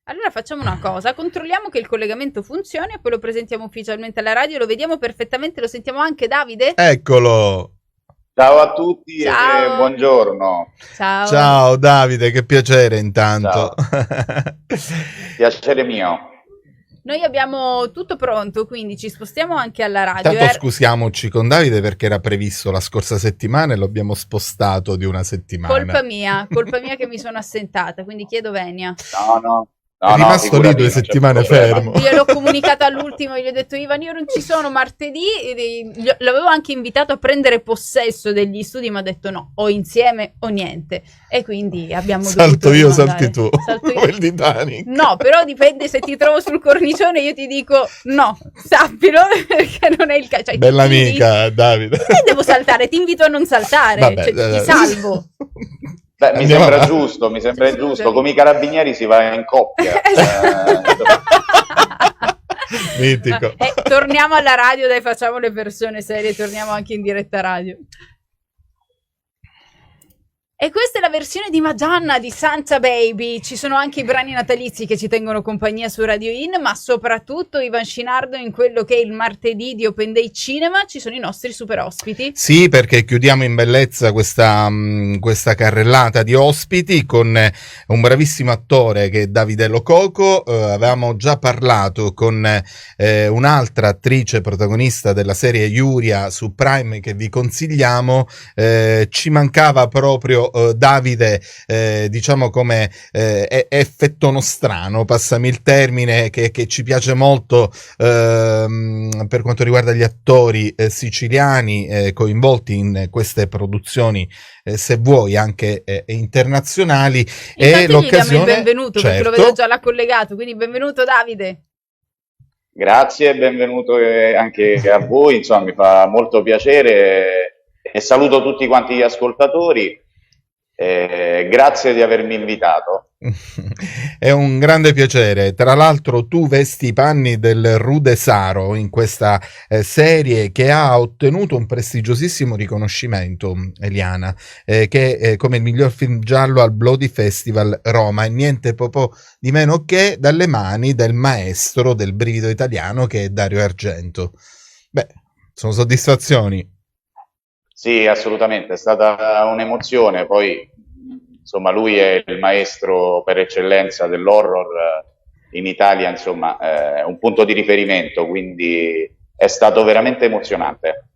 Allora facciamo una cosa, controlliamo che il collegamento funzioni e poi lo presentiamo ufficialmente alla radio, lo vediamo perfettamente, lo sentiamo anche Davide? Eccolo! Ciao a tutti e Ciao! buongiorno. Ciao! Ciao Davide, che piacere intanto. Ciao, piacere mio. Noi abbiamo tutto pronto, quindi ci spostiamo anche alla radio. Intanto scusiamoci con Davide perché era previsto la scorsa settimana e lo abbiamo spostato di una settimana. Colpa mia che mi sono assentata, quindi chiedo venia. È rimasto lì 2 settimane fermo. Gliel'ho comunicata all'ultimo, gli ho detto Ivan io non ci sono martedì, l'avevo anche invitato a prendere possesso degli studi, ma ha detto no, o insieme o niente, e quindi abbiamo salto io, rimandare. salti tu, salto io. Come il Titanic. No, però dipende, se ti trovo sul cornicione io ti dico no, sappilo, perché non è il caso, cioè, bella amica Davide, e devo saltare, ti invito a non saltare. Vabbè, cioè, ti salvo. Beh, mi sembra giusto, come i carabinieri si va in coppia. Mitico. Torniamo alla radio, dai, facciamo le persone serie, torniamo anche in diretta radio. E questa è la versione di Madonna di Santa Baby. Ci sono anche i brani natalizi che ci tengono compagnia su Radio In, ma soprattutto Ivan Scinardo in quello che è il martedì di Open Day Cinema. Ci sono i nostri super ospiti. Sì, perché chiudiamo in bellezza questa carrellata di ospiti con un bravissimo attore che è Davide Lococo. Avevamo già parlato con un'altra attrice protagonista della serie Iuria su Prime che vi consigliamo. Ci mancava proprio Davide, diciamo come effetto nostrano, passami il termine, che ci piace molto per quanto riguarda gli attori siciliani coinvolti in queste produzioni, se vuoi anche internazionali. Infatti e l'occasione, gli diamo il benvenuto, certo, perché lo vedo già là collegato, quindi benvenuto Davide. Grazie, benvenuto anche a voi, insomma mi fa molto piacere e saluto tutti quanti gli ascoltatori. Grazie di avermi invitato. È un grande piacere. Tra l'altro tu vesti i panni del Rude Saro in questa serie che ha ottenuto un prestigiosissimo riconoscimento, Eliana, che è come il miglior film giallo al Bloody Festival Roma, e niente proprio di meno che dalle mani del maestro del brivido italiano che è Dario Argento. Beh, sono soddisfazioni. Sì, assolutamente, è stata un'emozione, poi insomma lui è il maestro per eccellenza dell'horror in Italia, insomma è un punto di riferimento, quindi è stato veramente emozionante.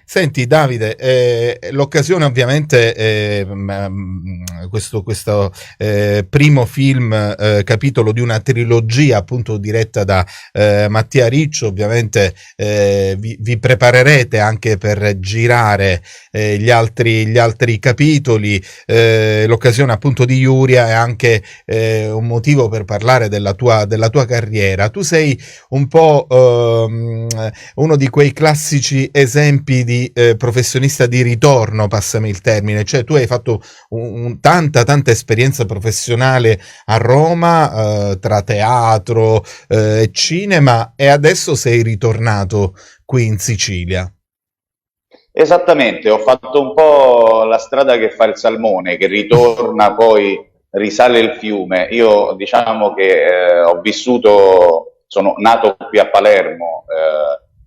Senti Davide, l'occasione ovviamente, questo primo film, capitolo di una trilogia appunto diretta da Mattia Riccio, ovviamente vi preparerete anche per girare gli altri capitoli, l'occasione appunto di Iuria è anche un motivo per parlare della tua carriera. Tu sei un po' uno di quei classici esempi di professionista di ritorno, passami il termine, cioè tu hai fatto tanta esperienza professionale a Roma, tra teatro e cinema, e adesso sei ritornato qui in Sicilia. Esattamente, ho fatto un po' la strada che fa il salmone, che ritorna poi risale il fiume. Io diciamo che sono nato qui a Palermo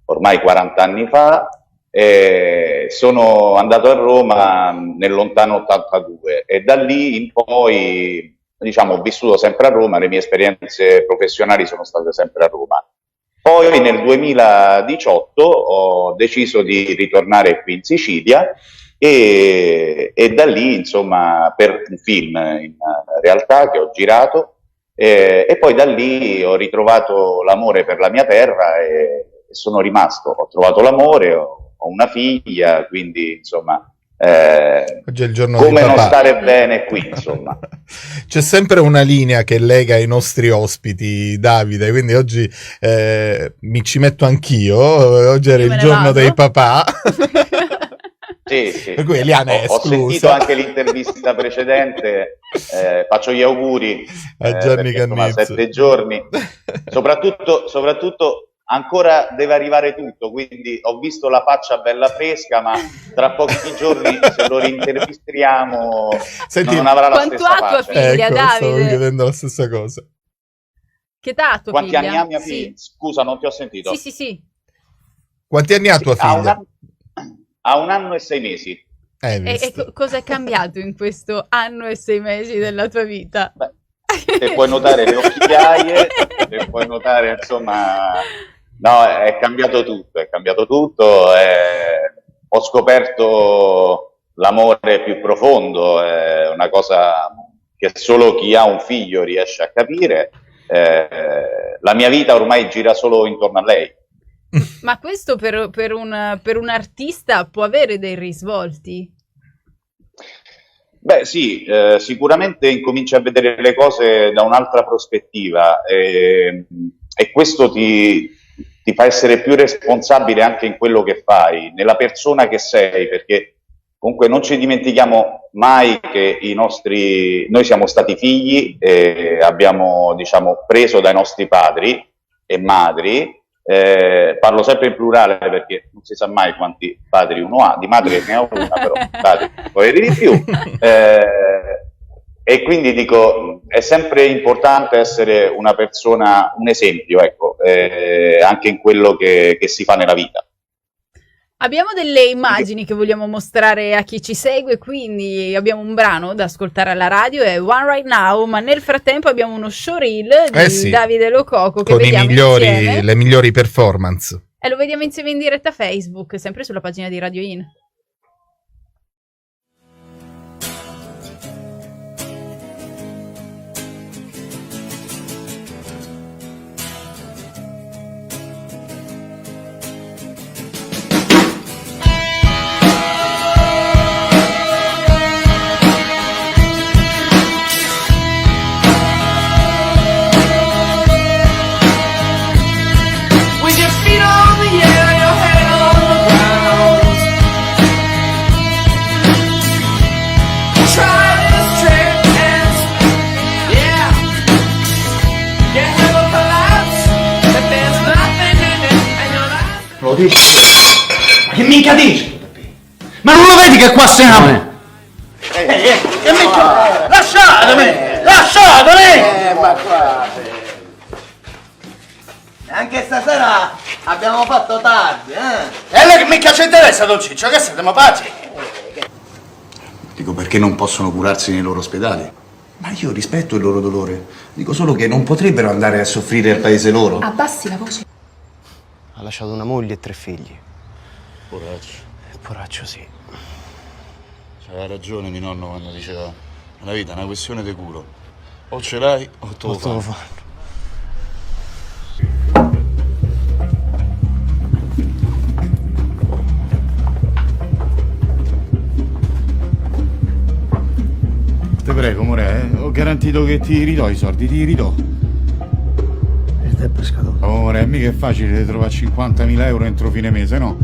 ormai 40 anni fa, e sono andato a Roma nel lontano 82 e da lì in poi diciamo ho vissuto sempre a Roma, le mie esperienze professionali sono state sempre a Roma. Poi nel 2018 ho deciso di ritornare qui in Sicilia e da lì insomma per un film in realtà che ho girato, e poi da lì ho ritrovato l'amore per la mia terra e sono rimasto, ho trovato l'amore, ho una figlia, quindi insomma Oggi è il giorno come di non papà. stare bene qui, insomma. C'è sempre una linea che lega i nostri ospiti, Davide, quindi oggi mi ci metto anch'io, oggi era il giorno dei papà. Sì. Per cui Eliana è Ho sentito esclusa. anche l'intervista precedente, faccio gli auguri a Gianni perché, insomma, Cannizzo. 7 giorni, soprattutto ancora deve arrivare tutto, quindi ho visto la faccia bella fresca, ma tra pochi giorni se lo rintervistiamo Senti, non avrà la quanto stessa ha tua faccia. figlia, Ecco, stavo Davide? chiedendo la stessa cosa. Che età ha tua Quanti figlia? anni ha mia Sì. figlia? Scusa, non ti ho sentito. Sì. Quanti anni ha tua Ha figlia? ha 1 anno e 6 mesi. E Visto. cosa è cambiato in questo anno e 6 mesi della tua vita? Beh, se puoi notare le occhiaie, se puoi notare, insomma, no, è cambiato tutto, ho scoperto l'amore più profondo, è una cosa che solo chi ha un figlio riesce a capire. La mia vita ormai gira solo intorno a lei. Ma questo per un artista può avere dei risvolti? Beh sì, sicuramente incominci a vedere le cose da un'altra prospettiva e questo ti fa essere più responsabile anche in quello che fai, nella persona che sei, perché comunque non ci dimentichiamo mai che noi siamo stati figli e abbiamo, diciamo, preso dai nostri padri e madri. Parlo sempre in plurale perché non si sa mai quanti padri uno ha, di madre ne ho una, però padri può avere di più. E quindi dico, è sempre importante essere una persona, un esempio, ecco, anche in quello che si fa nella vita. Abbiamo delle immagini che vogliamo mostrare a chi ci segue, quindi abbiamo un brano da ascoltare alla radio, è One Right Now, ma nel frattempo abbiamo uno showreel di Sì. Davide Lococo che Con vediamo insieme. le migliori performance. E lo vediamo insieme in diretta Facebook, sempre sulla pagina di Radio In. With your feet on the air, your head on the ground. Try this trick and yeah, you have a collapse, but there's nothing in it, and you're not. Lo dici? Ma che minchia dici? Ma non lo vedi che qua siamo? Lasciatemi! Lasciatemi! Ma guarda, anche stasera abbiamo fatto tardi, E lei che minchia ci interessa, Don Ciccio? Che siete, ma pazzi? Dico, perché non possono curarsi nei loro ospedali? Ma io rispetto il loro dolore. Dico solo che non potrebbero andare a soffrire al paese loro. Abbassi la voce. Ha lasciato una moglie e 3 figli. Poraccio. Poraccio, sì. Aveva ragione mio nonno quando diceva: la vita è una questione di curo. O ce l'hai o te lo fanno. Te prego, amore, ho garantito che ti ridò i soldi, ti ridò. Il tempo è scaduto. Amore, mica è facile trovare 50.000 euro entro fine mese, no?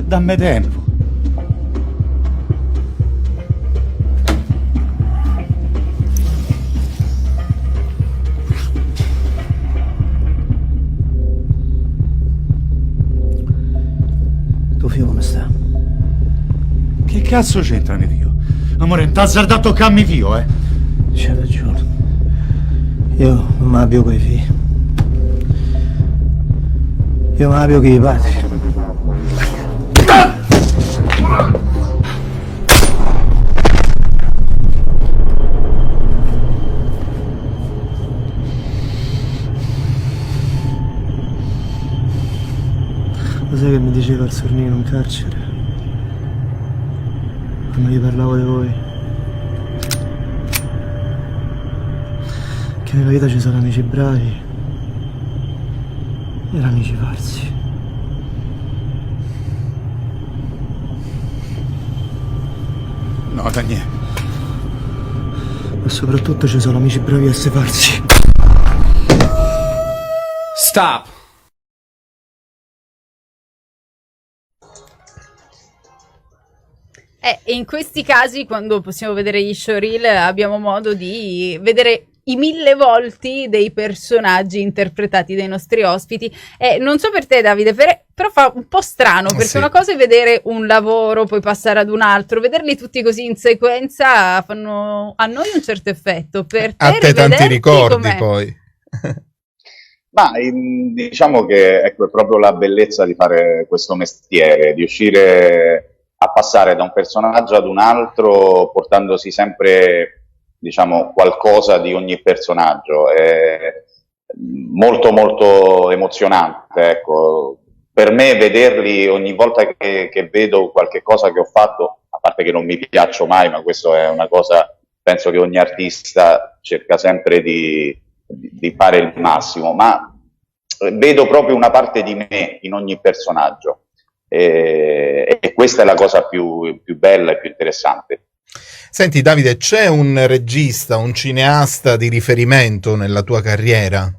Dammi tempo. Tuo figlio come sta? Che cazzo c'entra mio figlio? Amore, non t'azzarda a toccare mio figlio, eh? C'hai ragione. Io non mi abbio coi figli. Io mi abbio con i padri. Lo sai che mi diceva il Sornino in carcere? Quando gli parlavo di voi. Che nella vita ci sono amici bravi e amici falsi. No, Daniele. Ma soprattutto ci sono amici bravi a essere falsi. Stop. E in questi casi, quando possiamo vedere gli showreel, abbiamo modo di vedere i 1000 volti dei personaggi interpretati dai nostri ospiti. E non so per te, Davide, però fa un po' strano, perché Sì. una cosa è vedere un lavoro, poi passare ad un altro, vederli tutti così in sequenza fanno a noi un certo effetto. Per te A te tanti rivederti ricordi com'è? poi. Diciamo che ecco, è proprio la bellezza di fare questo mestiere, di riuscire a passare da un personaggio ad un altro portandosi sempre, diciamo, qualcosa di ogni personaggio. È molto molto emozionante, ecco. Per me vederli ogni volta che vedo qualche cosa che ho fatto, a parte che non mi piaccio mai, ma questo è una cosa, penso che ogni artista cerca sempre di fare il massimo, ma vedo proprio una parte di me in ogni personaggio e questa è la cosa più bella e più interessante. Senti Davide, c'è un regista, un cineasta di riferimento nella tua carriera?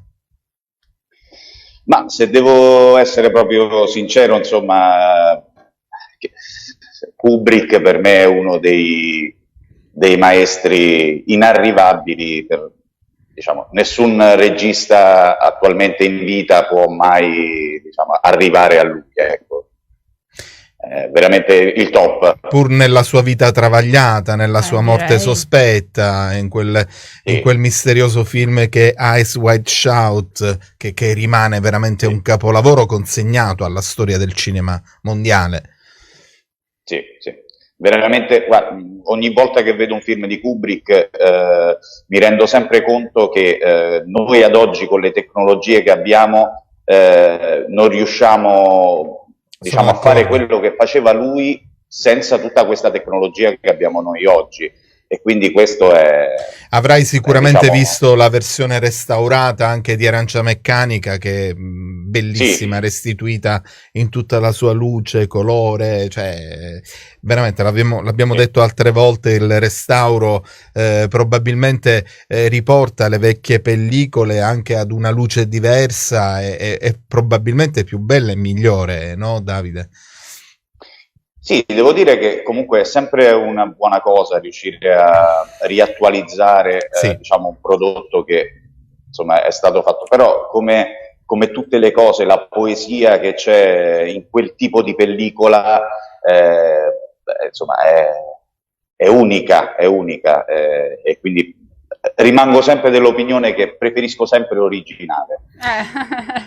Ma se devo essere proprio sincero, insomma, Kubrick per me è uno dei maestri inarrivabili. Diciamo, nessun regista attualmente in vita può mai, diciamo, arrivare a lui, ecco. Veramente il top. Pur nella sua vita travagliata, nella sua morte direi. sospetta, in quel misterioso film che è Eyes Wide Shut, che rimane veramente un capolavoro consegnato alla storia del cinema mondiale. Sì, sì. Veramente, guarda, ogni volta che vedo un film di Kubrick mi rendo sempre conto che noi ad oggi con le tecnologie che abbiamo non riusciamo, diciamo, a fare quello che faceva lui senza tutta questa tecnologia che abbiamo noi oggi. E quindi questo è... Avrai sicuramente diciamo, visto la versione restaurata anche di Arancia Meccanica, che è bellissima, sì, restituita in tutta la sua luce, colore, cioè veramente l'abbiamo sì. detto altre volte, il restauro probabilmente riporta le vecchie pellicole anche ad una luce diversa e probabilmente più bella e migliore, no Davide? Sì, devo dire che comunque è sempre una buona cosa riuscire a riattualizzare Sì. diciamo, un prodotto che insomma è stato fatto, però come tutte le cose, la poesia che c'è in quel tipo di pellicola insomma è unica e quindi rimango sempre dell'opinione che preferisco sempre l'originale.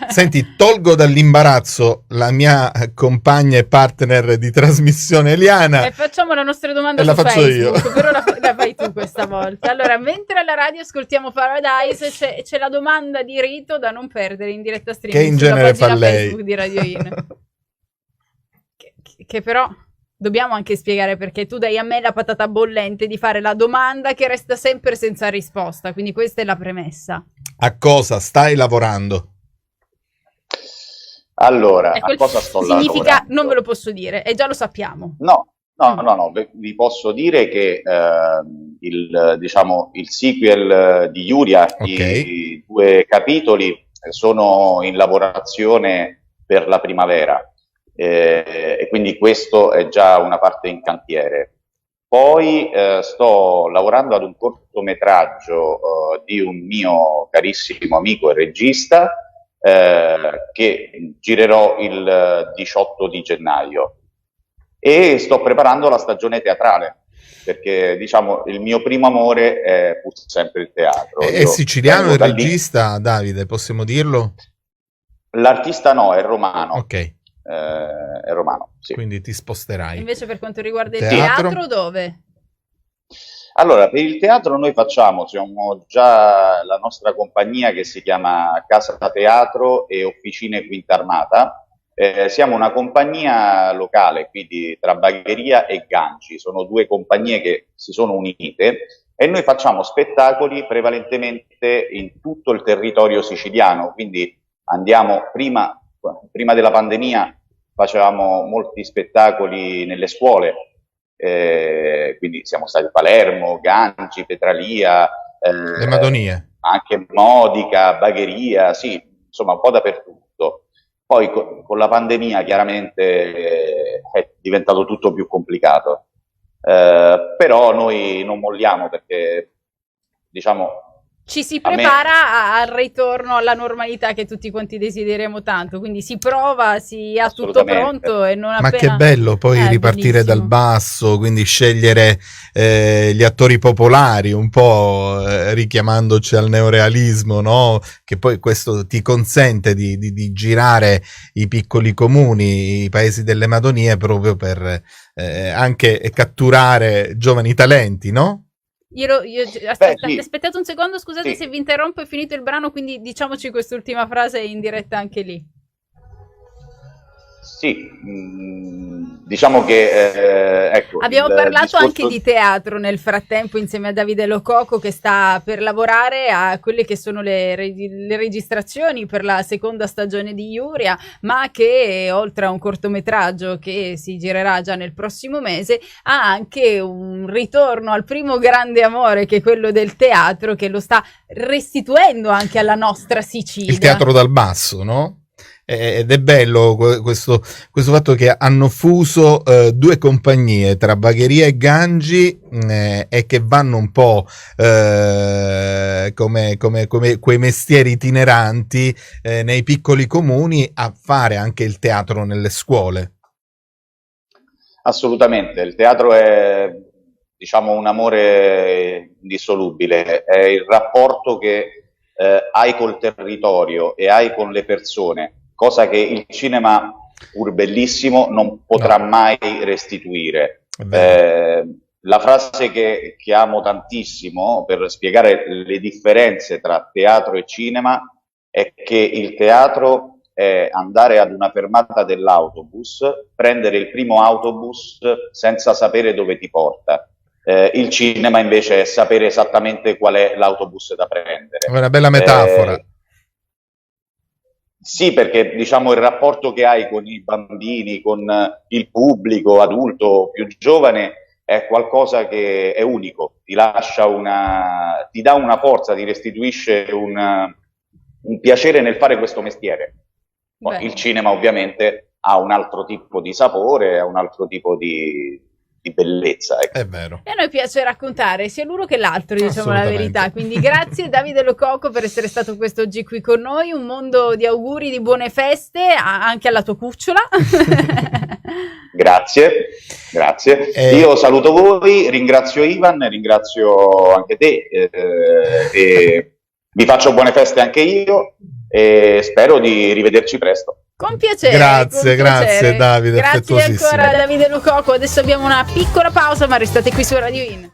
Senti, tolgo dall'imbarazzo la mia compagna e partner di trasmissione Eliana. E facciamo la nostra domanda E la su faccio io. Facebook, però la fai tu questa volta. Allora, mentre alla radio ascoltiamo Paradise, c'è la domanda di rito da non perdere in diretta streaming Che in sulla genere pagina fa lei. Facebook di Radio In. che però dobbiamo anche spiegare, perché tu dai a me la patata bollente di fare la domanda che resta sempre senza risposta, quindi questa è la premessa. A cosa stai lavorando? Allora, Ecco, a cosa sto significa, lavorando? non ve lo posso dire, e già lo sappiamo. No, vi posso dire che diciamo, il sequel di Yuria, i 2 capitoli, sono in lavorazione per la primavera e quindi questo è già una parte in cantiere. Poi sto lavorando ad un cortometraggio di un mio carissimo amico e regista che girerò il 18 di gennaio. E sto preparando la stagione teatrale, perché diciamo il mio primo amore è pur sempre il teatro. È Io siciliano vengo il da lì. regista, Davide, possiamo dirlo? L'artista no, è romano. Ok, È romano, sì. quindi ti sposterai. Invece per quanto riguarda il Teatro? teatro dove? Allora, per il teatro noi siamo già la nostra compagnia che si chiama Casa Teatro e Officine Quinta Armata. Siamo una compagnia locale, quindi tra Bagheria e Ganci, sono 2 compagnie che si sono unite e noi facciamo spettacoli prevalentemente in tutto il territorio siciliano, quindi andiamo prima della pandemia facevamo molti spettacoli nelle scuole, quindi siamo stati a Palermo, Ganci, Petralia, Le Madonie. anche Modica, Bagheria, sì, insomma un po' dappertutto. Poi con la pandemia chiaramente è diventato tutto più complicato, però noi non molliamo perché diciamo ci si A me- prepara al ritorno alla normalità che tutti quanti desideriamo tanto, quindi si prova, si ha tutto Assolutamente. pronto e non Ma appena... che bello poi ripartire bellissimo. dal basso, quindi scegliere gli attori popolari, un po' richiamandoci al neorealismo, no? Che poi questo ti consente di girare i piccoli comuni, i paesi delle Madonie, proprio per anche catturare giovani talenti, no? Sì. Aspettate un secondo, scusate Sì. se vi interrompo, è finito il brano, quindi diciamoci quest'ultima frase in diretta anche lì. Sì, diciamo che ecco, Abbiamo il parlato discorso- anche di teatro nel frattempo insieme a Davide Lococo, che sta per lavorare a quelle che sono le registrazioni per la seconda stagione di Iuria, ma che oltre a un cortometraggio che si girerà già nel prossimo mese ha anche un ritorno al primo grande amore, che è quello del teatro, che lo sta restituendo anche alla nostra Sicilia. Il teatro dal basso, no? Ed è bello questo fatto che hanno fuso due compagnie tra Bagheria e Gangi, e che vanno un po' come quei mestieri itineranti nei piccoli comuni a fare anche il teatro nelle scuole. Assolutamente, il teatro è, diciamo, un amore indissolubile, è il rapporto che hai col territorio e hai con le persone, cosa che il cinema, pur bellissimo, non potrà mai restituire. È vero. La frase che amo tantissimo per spiegare le differenze tra teatro e cinema è che il teatro è andare ad una fermata dell'autobus, prendere il primo autobus senza sapere dove ti porta. Il cinema invece è sapere esattamente qual è l'autobus da prendere. È una bella metafora. Sì, perché diciamo il rapporto che hai con i bambini, con il pubblico adulto più giovane è qualcosa che è unico, ti lascia ti dà una forza, ti restituisce un piacere nel fare questo mestiere. Beh. Il cinema ovviamente ha un altro tipo di sapore, ha un altro tipo di bellezza. Ecco. È vero. E a noi piace raccontare sia l'uno che l'altro, diciamo la Assolutamente. verità. Quindi grazie Davide Lococo per essere stato quest'oggi qui con noi. Un mondo di auguri, di buone feste anche alla tua cucciola. Grazie. Io saluto voi, ringrazio Ivan, ringrazio anche te e vi faccio buone feste anche io e spero di rivederci presto. Con piacere. Grazie, con grazie, piacere. Davide, Grazie affettuosissimo. ancora Davide Lococo. Adesso abbiamo una piccola pausa, ma restate qui su Radio In.